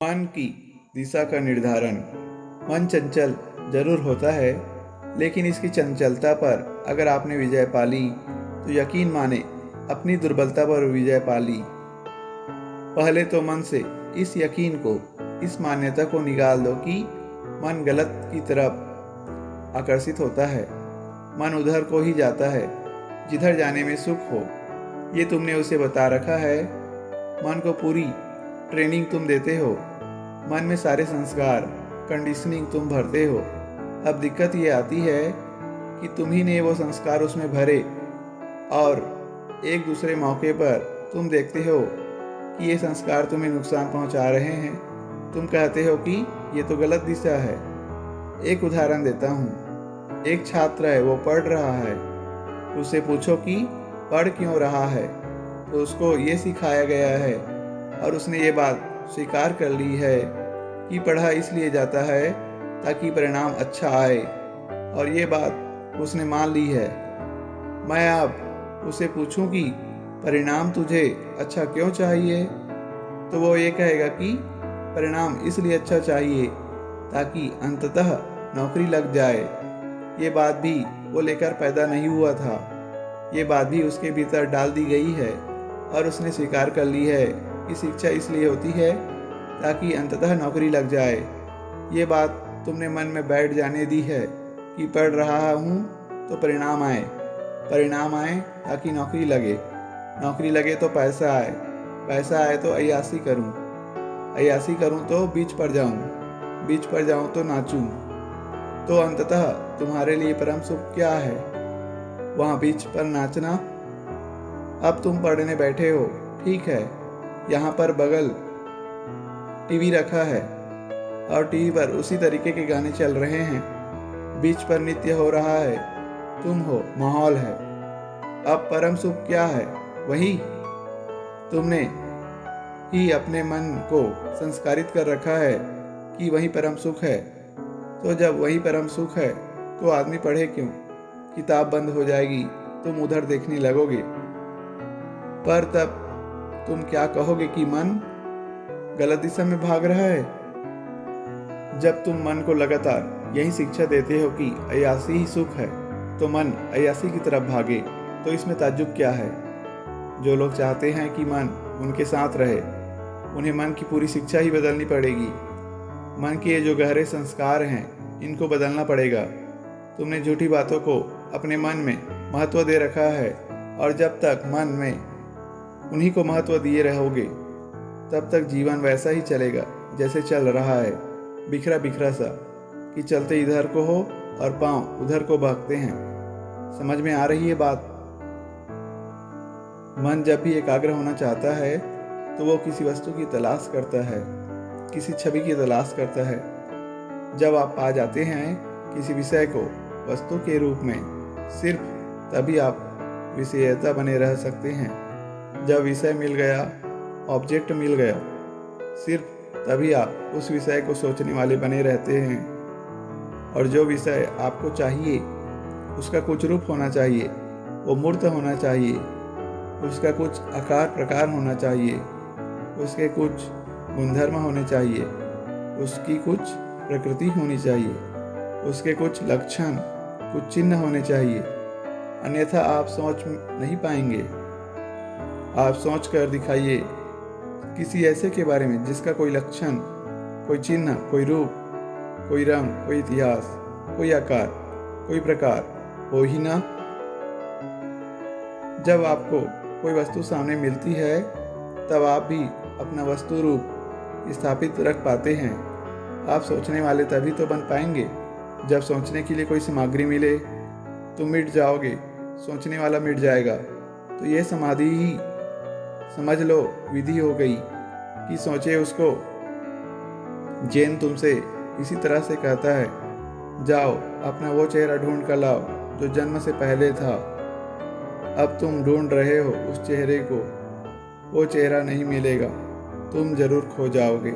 मन की दिशा का निर्धारण। मन चंचल जरूर होता है, लेकिन इसकी चंचलता पर अगर आपने विजय पा ली तो यकीन माने अपनी दुर्बलता पर विजय पा ली। पहले तो मन से इस यकीन को, इस मान्यता को निकाल दो कि मन गलत की तरफ आकर्षित होता है। मन उधर को ही जाता है जिधर जाने में सुख हो। ये तुमने उसे बता रखा है। मन को पूरी ट्रेनिंग तुम देते हो। मन में सारे संस्कार, कंडीशनिंग तुम भरते हो। अब दिक्कत ये आती है कि तुम ही ने वो संस्कार उसमें भरे और एक दूसरे मौके पर तुम देखते हो कि ये संस्कार तुम्हें नुकसान पहुंचा रहे हैं। तुम कहते हो कि ये तो गलत दिशा है। एक उदाहरण देता हूँ। एक छात्र है, वो पढ़ रहा है। उससे पूछो कि पढ़ क्यों रहा है, तो उसको ये सिखाया गया है और उसने ये बात स्वीकार कर ली है कि पढ़ा इसलिए जाता है ताकि परिणाम अच्छा आए, और ये बात उसने मान ली है। मैं अब उसे पूछूं कि परिणाम तुझे अच्छा क्यों चाहिए, तो वो ये कहेगा कि परिणाम इसलिए अच्छा चाहिए ताकि अंततः नौकरी लग जाए। ये बात भी वो लेकर पैदा नहीं हुआ था। ये बात भी उसके भीतर डाल दी गई है और उसने स्वीकार कर ली है कि शिक्षा इसलिए होती है ताकि अंततः नौकरी लग जाए। ये बात तुमने मन में बैठ जाने दी है कि पढ़ रहा हूँ तो परिणाम आए ताकि नौकरी लगे तो पैसा आए तो अय्यासी करूँ तो बीच पर जाऊँ तो नाचूं। तो अंततः तुम्हारे लिए परम सुख क्या है? वहाँ बीच पर नाचना। अब तुम पढ़ने बैठे हो, ठीक है। यहाँ पर बगल टीवी रखा है और टीवी पर उसी तरीके के गाने चल रहे हैं। बीच पर नृत्य हो रहा है, तुम हो, माहौल है। अब परम सुख क्या है? वही तुमने ही अपने मन को संस्कारित कर रखा है कि वही परम सुख है। तो जब वही परम सुख है तो आदमी पढ़े क्यों? किताब बंद हो जाएगी, तुम उधर देखने लगोगे। पर तब तुम क्या कहोगे कि मन गलत दिशा में भाग रहा है। जब तुम मन को लगातार यही शिक्षा देते हो कि अय्यासी ही सुख है, तो मन अय्यासी की तरफ भागे, तो इसमें ताज्जुब क्या है? जो लोग चाहते हैं कि मन उनके साथ रहे, उन्हें मन की पूरी शिक्षा ही बदलनी पड़ेगी। मन के ये जो गहरे संस्कार हैं, इनको बदलना पड़ेगा। तुमने झूठी बातों को अपने मन में महत्व दे रखा है, और जब तक मन में उन्हीं को महत्व दिए रहोगे, तब तक जीवन वैसा ही चलेगा जैसे चल रहा है, बिखरा बिखरा सा, कि चलते इधर को हो और पांव उधर को भागते हैं। समझ में आ रही है बात? मन जब भी एकाग्र होना चाहता है तो वो किसी वस्तु की तलाश करता है, किसी छवि की तलाश करता है। जब आप पा जाते हैं किसी विषय को वस्तु के रूप में, सिर्फ तभी आप विषयता बने रह सकते हैं। जब विषय मिल गया, ऑब्जेक्ट मिल गया, सिर्फ तभी आप उस विषय को सोचने वाले बने रहते हैं। और जो विषय आपको चाहिए, उसका कुछ रूप होना चाहिए, वो मूर्त होना चाहिए, उसका कुछ आकार प्रकार होना चाहिए, उसके कुछ गुणधर्म होने चाहिए, उसकी कुछ प्रकृति होनी चाहिए, उसके कुछ लक्षण, कुछ चिन्ह होने चाहिए। अन्यथा आप सोच नहीं पाएंगे। आप सोच कर दिखाइए किसी ऐसे के बारे में जिसका कोई लक्षण, कोई चिन्ह, कोई रूप, कोई रंग, कोई इतिहास, कोई आकार, कोई प्रकार हो ही ना। जब आपको कोई वस्तु सामने मिलती है, तब आप भी अपना वस्तु रूप स्थापित रख पाते हैं। आप सोचने वाले तभी तो बन पाएंगे जब सोचने के लिए कोई सामग्री मिले। तुम मिट जाओगे, सोचने वाला मिट जाएगा। तो ये समाधि ही समझ लो विधि हो गई कि सोचे उसको। जैन तुमसे इसी तरह से कहता है, जाओ अपना वो चेहरा ढूंढ कर लाओ जो जन्म से पहले था। अब तुम ढूंढ रहे हो उस चेहरे को, वो चेहरा नहीं मिलेगा, तुम जरूर खो जाओगे।